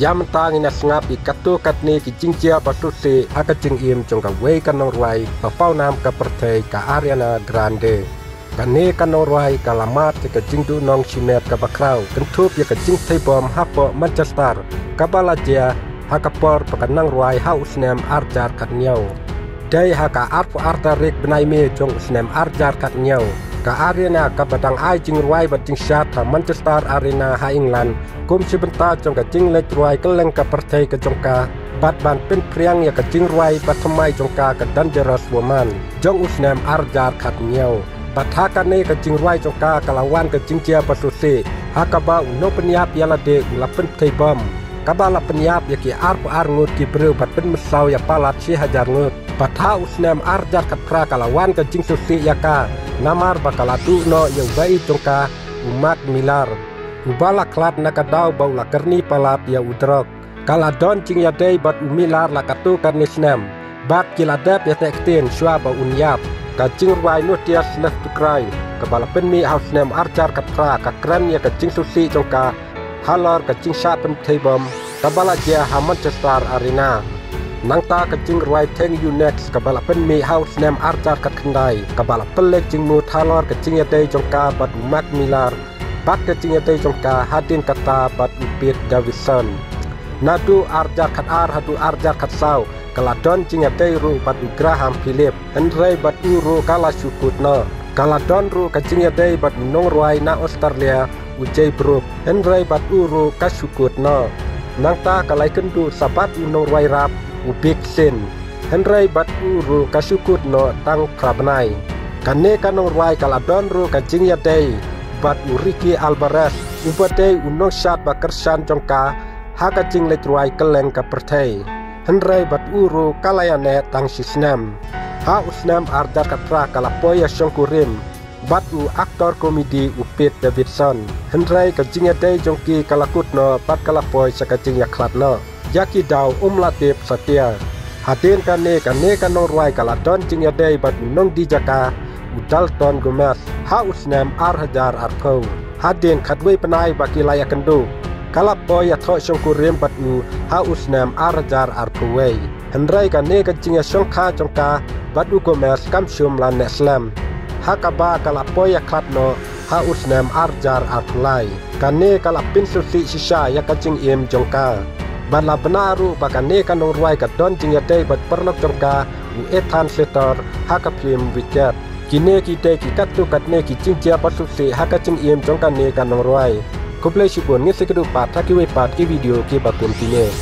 ยามตางอินาสงาปีกัตตุกัดเนกิจิงเจียปัสุเสฮักจิงเอียมจงกับเวกันนองไวปะเฝ้านามกับประเทศกับอารีนาแกรนเดกันเนกันนองไวกับลามาตกับจิงดูนองชิเมตกับบักคราวกันทุบยกับจิงไทบอมฮับปอมันเชสเตอร์กับบาลาเจียฮักปอร์ปกันนางไวฮาอุสเนมอาร์จาร์ขัดเนียวได้ฮักอาร์ฟอาร์ตาริกบนายเมจงอุสเนมอาร์จาร์ขัดเนียวกับอารีนากับบัดดังไอจิงไวบัดจิงชาทามันเชสเตอร์อารีนาฮาอิงแลนด์กุมชิบันตาจงกับจิงเล็กรวยก็เล่งกับประเทศกับจงกาบัดบันเป็นเพียงยากับจิงรวยบัดทำไมจงกากับดันเจอรัสวมันจงอุสเนมอาร์จาร์ขัดเนียวบัดทักกันเนกับจิงรวยจงกากลาวันกับจิงเจียปัสุเสฮักบ่าวอุโนปัญญาพิยาลาเดอุลาเป็นไทบอมกับบาลาปัญญาพิยากีอาร์ปอาร์งูที่เปลือบัดเป็นมิสาวยาปาลัดชีฮาจาร์งูบัดท้าอุสเนมอาร์จาร์ขัดพระกลาวันกับจิงสุเสยากานามารบักลาดูโนยังไว้จงกาอุมัดมิลาร์ubala klat nakadaw baw la karni palap ya udrok kala don cing ya day bat umilar la katu karnisnem bat kiladap ya tektin shwa ba unyap ka cing rwai no tias lef tukrai ka balapen mi hausnem arjar katra ka kran ya ka cing susi jongka halor ka cing sha pen thebom ka bala ja ha Manchester Arena nangta ka cing rwai teng unex ka balapen mi hausnem arjar kat khandai ka balapen le cing mu halor ka cing ya day jongka bat umat milar bat kecing ya tei jongka hadin kata bat upit Davidson nadu arjar kat ar hadu arjar kat sau kaladon cing ya tei ru bat Graham Philip Henry bat uru kala syukut no kaladon ru kecing ya tei bat nong ruai na Australia ujai Brook Henry bat uru kasyukut no nangta kalai kendu sabat nong ruai rap ubik sin Henry bat uru kasyukut no tang krabnai kane kanong ruai kaladon ru kecing ya tei bat Ricky Alvarez ubate unong shot bakersan jongka haka jing letruai keleng ka pertei Henry bat uru kalayane tang sisnem ha usnem arjar katra kalapoya syongkurim bat u aktor komedi upit Davidson Henry ka jing dei jongki kalakutno bat kalapoy sa ka jing yaklatno yaki daw umlatip satia hadin kane kanong ruai kaladon jing dei bat unong dijaka Dalton Gomez ha usnem arhajar arko hadin khadwei penai baki layak kendu kalapoy ya tho syongkurim batu ha usnem arhajar arkowei Henry kane kacingya syongkha jongka batu Gomez kamsyum lan neslam hakaba kalapoy ya klatno ha usnem arjar arkulai kane kalapin susi sisa ya kacing im jongka bala benaru bakane kanong ruai kadon jingya dei bat perlok jongka u ethan setor hakaplim wicket kine kita kikatu katne kicing cia pasusi haka cing iem jongkan ne kanong ruai kuplai sibun ngisi kedupat haki wepat ki video ki bakun kine